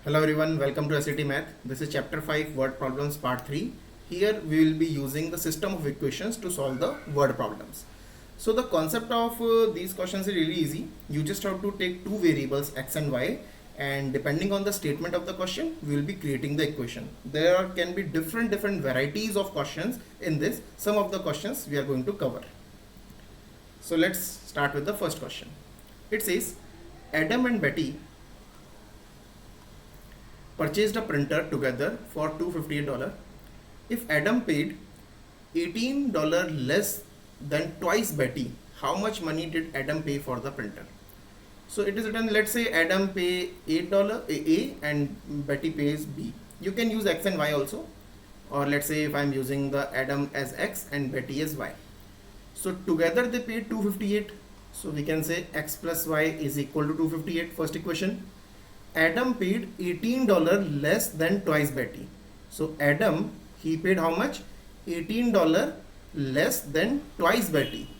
Hello everyone, welcome to SAT Math. This is chapter 5 word problems part 3. Here we will be using the system of equations to solve the word problems. So the concept of these questions is really easy. You just have to take two variables x and y, and depending on the statement of the question we will be creating the equation. There can be different varieties of questions in this. Some of the questions we are going to cover. So let's start with the first question. It says Adam and Betty purchased a printer together for $258. If Adam paid $18 less than twice Betty, how much money did Adam pay for the printer? So it is written, let's say Adam pay $8 A and Betty pays B. You can use x and y also, or let's say if I'm using the Adam as x and Betty as y. So together they paid 258. So we can say x plus y is equal to 258, first equation. Adam paid $18 less than twice Betty. So Adam, he paid how much? $18 less than twice Betty.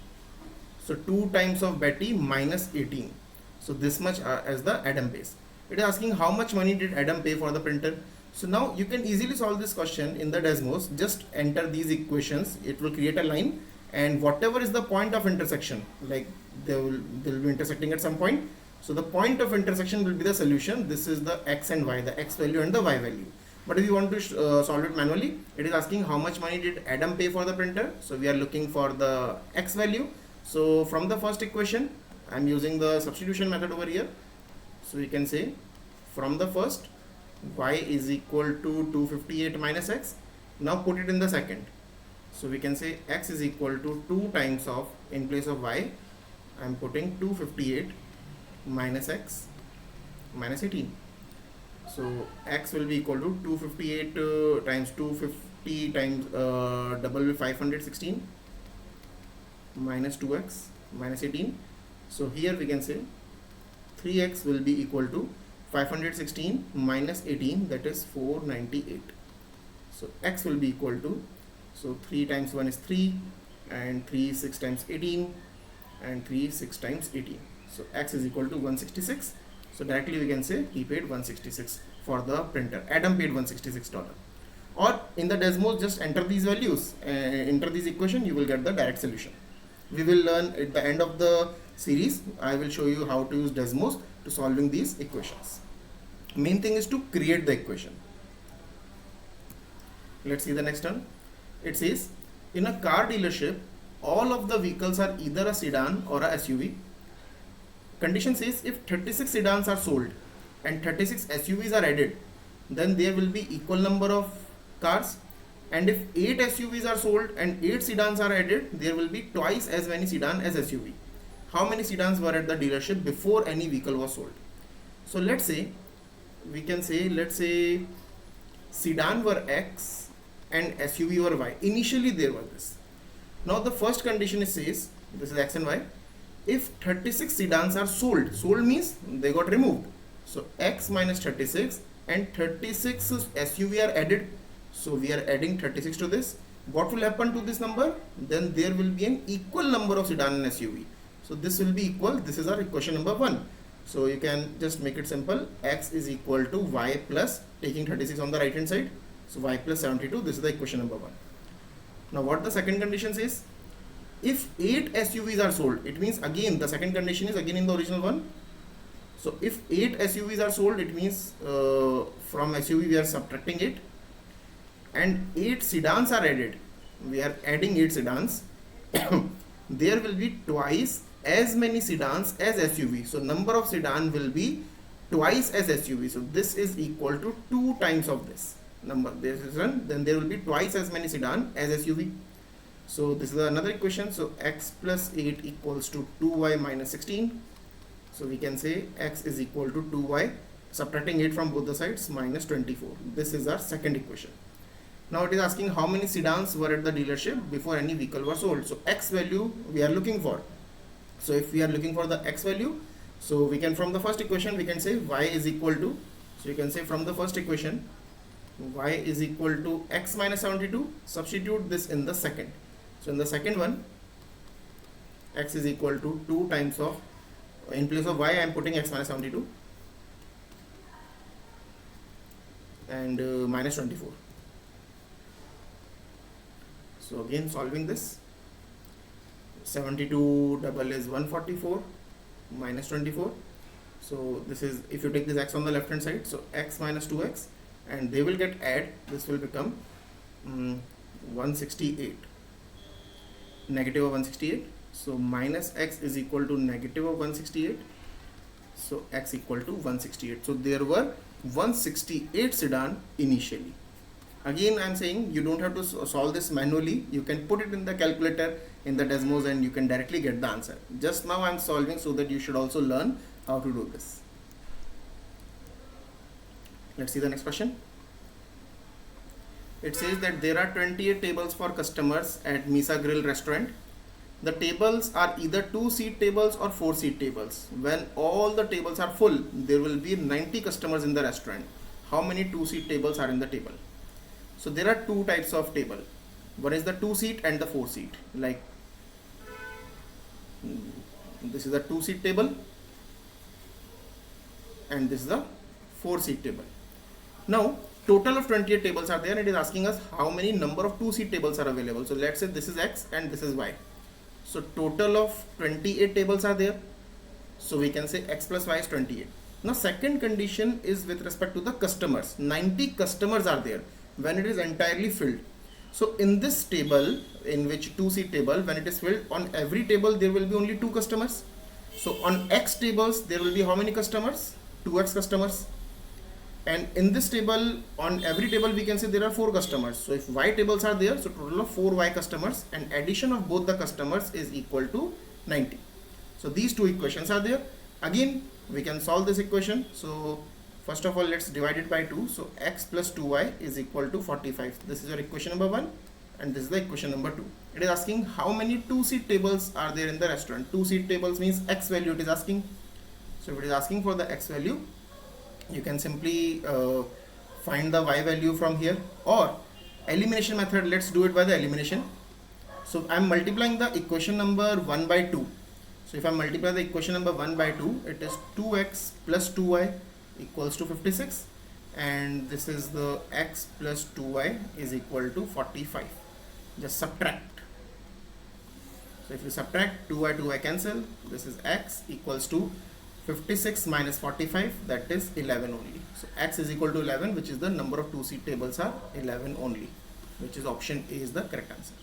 So 2 times of Betty minus 18. So this much as the Adam pays. It is asking how much money did Adam pay for the printer. So now you can easily solve this question in the Desmos. Just enter these equations. It will create a line, and whatever is the point of intersection, like they will be intersecting at some point. So the point of intersection will be the solution. This is the x and y, the x value and the y value. But if you want to solve it manually, it is asking how much money did Adam pay for the printer. So we are looking for the x value. So from the first equation, I am using the substitution method over here. So we can say from the first, y is equal to 258 minus x. Now put it in the second. So we can say x is equal to 2 times of, in place of y, I am putting 258 minus x minus 18. So x will be equal to 258 times 250 times double will 516 minus 2x minus 18. So here we can say 3x will be equal to 516 minus 18, that is 498. So x will be equal to, so 3 times 1 is 3, and 3 6 times 18, and 3 6 times 18. So x is equal to 166. So directly we can say he paid 166 for the printer. Adam paid $166. Or in the Desmos, just enter these values, enter these equation, you will get the direct solution. We will learn at the end of the series. I will show you how to use Desmos to solving these equations. Main thing is to create the equation. Let's see the next one. It says in a car dealership, all of the vehicles are either a sedan or a SUV. Condition says if 36 sedans are sold and 36 SUVs are added, then there will be equal number of cars. And if 8 SUVs are sold and 8 sedans are added, there will be twice as many sedan as SUV. How many sedans were at the dealership before any vehicle was sold? So let's say, we can say, let's say sedan were X and SUV were Y. Initially there was this. Now the first condition says, this is X and Y. If 36 sedans are sold means they got removed. So x minus 36 and 36 SUV are added. So we are adding 36 to this. What will happen to this number? Then there will be an equal number of sedan and SUV. So this will be equal. This is our equation number 1. So you can just make it simple. X is equal to y plus, taking 36 on the right hand side. So y plus 72. This is the equation number 1. Now what the second condition says? If 8 SUVs are sold, it means again the second condition is again in the original one. So if 8 SUVs are sold, it means from SUV we are subtracting 8, and 8 sedans are added. We are adding 8 sedans. There will be twice as many sedans as SUV. So number of sedan will be twice as SUV. So this is equal to 2 times of this number. This is one. Then there will be twice as many sedan as SUV. So this is another equation. So x plus 8 equals to 2y minus 16. So we can say x is equal to 2y, subtracting 8 from both the sides, minus 24. This is our second equation. Now it is asking how many sedans were at the dealership before any vehicle was sold. So x value we are looking for. So if we are looking for the x value, so we can, from the first equation we can say y is equal to, so you can say from the first equation y is equal to x minus 72. Substitute this in the second. So in the second one, x is equal to 2 times of, in place of y I am putting x minus 72, and minus 24. So again solving this, 72 double is 144 minus 24. So this is, if you take this x on the left hand side, so x minus 2x, and they will get add, this will become 168, negative of 168. So minus x is equal to negative of 168, so x equal to 168. So there were 168 sedan initially. Again I am saying you don't have to solve this manually, you can put it in the calculator in the Desmos and you can directly get the answer. Just now I am solving so that you should also learn how to do this. Let's see the next question. It says that there are 28 tables for customers at Misa Grill restaurant. The tables are either 2-seat tables or 4-seat tables. When all the tables are full, there will be 90 customers in the restaurant. How many 2-seat tables are in the table? So there are two types of table. One is the 2-seat and the 4-seat. Like this is the 2-seat table and this is the 4-seat table. Now total of 28 tables are there, and it is asking us how many number of 2-seat tables are available. So let's say this is x and this is y. So total of 28 tables are there. So we can say x plus y is 28. Now second condition is with respect to the customers. 90 customers are there when it is entirely filled. So in this table, in which 2-seat table, when it is filled, on every table there will be only 2 customers. So on x tables there will be how many customers? 2x customers. And in this table, on every table we can say there are 4 customers. So if y tables are there, so total of 4y customers, and addition of both the customers is equal to 90. So these two equations are there. Again we can solve this equation. So first of all, let's divide it by 2. So x plus 2y is equal to 45. This is your equation number 1 and this is the equation number 2. It is asking how many 2-seat tables are there in the restaurant. 2-seat tables means x value it is asking. So if it is asking for the x value, you can simply find the y value from here, or elimination method. Let's do it by the elimination. So I am multiplying the equation number 1 by 2. So if I multiply the equation number 1 by 2, it is 2x plus 2y equals to 56, and this is the x plus 2y is equal to 45. Just subtract. So if you subtract 2y, 2y cancel, this is x equals to 56 minus 45, that is 11 only. So x is equal to 11, which is the number of 2-seat tables are 11 only, which is option A is the correct answer.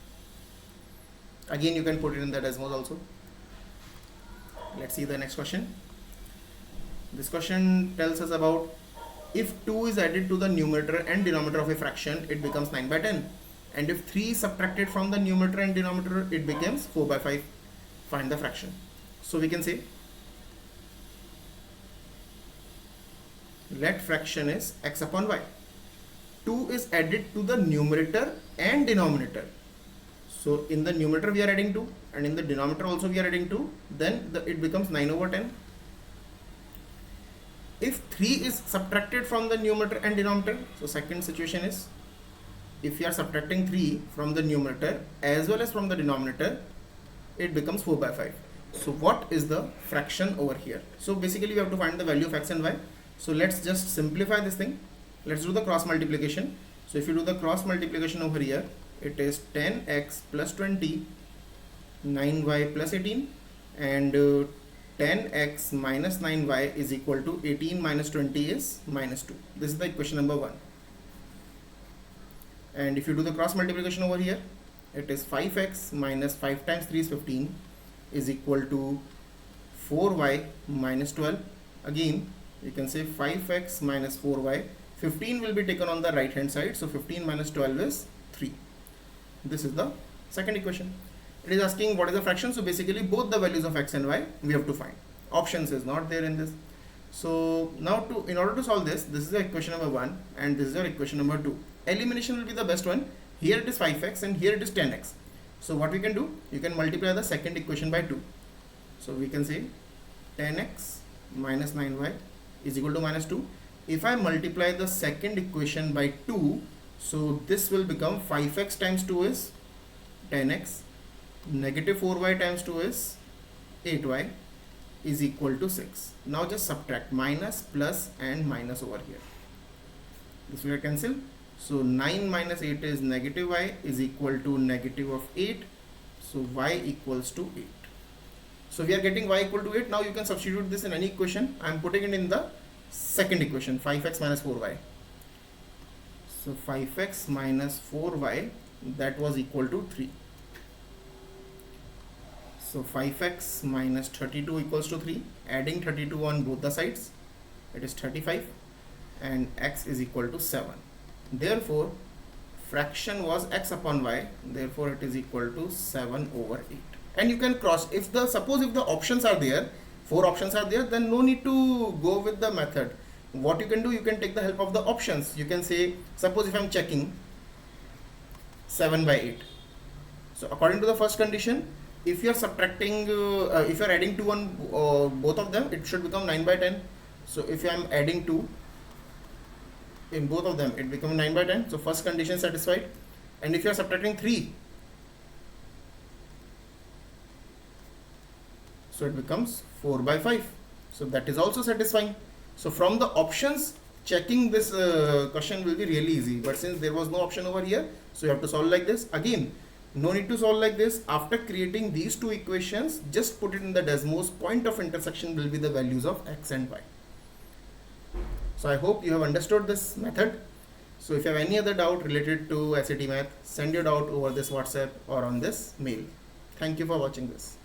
Again you can put it in the Desmos also. Let's see the next question. This question tells us about if 2 is added to the numerator and denominator of a fraction, it becomes 9 by 10. And if 3 is subtracted from the numerator and denominator, it becomes 4 by 5. Find the fraction. So we can say let fraction is x upon y. 2 is added to the numerator and denominator. So in the numerator we are adding 2 and in the denominator also we are adding 2. Then it becomes 9 over 10. If 3 is subtracted from the numerator and denominator, so second situation is if you are subtracting 3 from the numerator as well as from the denominator, it becomes 4 by 5. So what is the fraction over here? So basically we have to find the value of x and y. So let's just simplify this thing. Let's do the cross multiplication. So if you do the cross multiplication over here, it is 10x plus 20, 9y plus 18, and 10x minus 9y is equal to 18 minus 20 is minus 2. This is the equation number 1. And if you do the cross multiplication over here, it is 5x minus 5 times 3 is 15 is equal to 4y minus 12. Again you can say 5x minus 4y. 15 will be taken on the right hand side, so 15 minus 12 is 3. This is the second equation. It is asking what is the fraction. So basically both the values of x and y we have to find. Options is not there in this. So now in order to solve this, this is the equation number 1 and this is your equation number 2. Elimination will be the best one. Here it is 5x and here it is 10x. So what we can do, you can multiply the second equation by 2. So we can say 10x minus 9y is equal to minus 2. If I multiply the second equation by 2, so this will become 5x times 2 is 10x, negative 4y times 2 is 8y is equal to 6. Now just subtract minus, plus and minus over here. This will get cancelled. So 9 minus 8 is negative y is equal to negative of 8. So y equals to 8. So we are getting y equal to 8. Now you can substitute this in any equation. I am putting it in the second equation, 5x minus 4y. So 5x minus 4y, that was equal to 3. So 5x minus 32 equals to 3. Adding 32 on both the sides, it is 35, and x is equal to 7. Therefore, fraction was x upon y. Therefore, it is equal to 7 over 8. And you can cross, suppose if the options are there, 4 options are there, then no need to go with the method. What you can do, you can take the help of the options. You can say, suppose if I am checking 7 by 8. So according to the first condition, if you are subtracting, if you are adding 2 on both of them, it should become 9 by 10. So if I am adding 2 in both of them, it becomes 9 by 10. So first condition satisfied. And if you are subtracting 3, so it becomes 4 by 5. So that is also satisfying. So from the options, checking this question will be really easy. But since there was no option over here, so you have to solve like this. Again, no need to solve like this. After creating these two equations, just put it in the Desmos. Point of intersection will be the values of x and y. So I hope you have understood this method. So if you have any other doubt related to SAT math, send your doubt over this WhatsApp or on this mail. Thank you for watching this.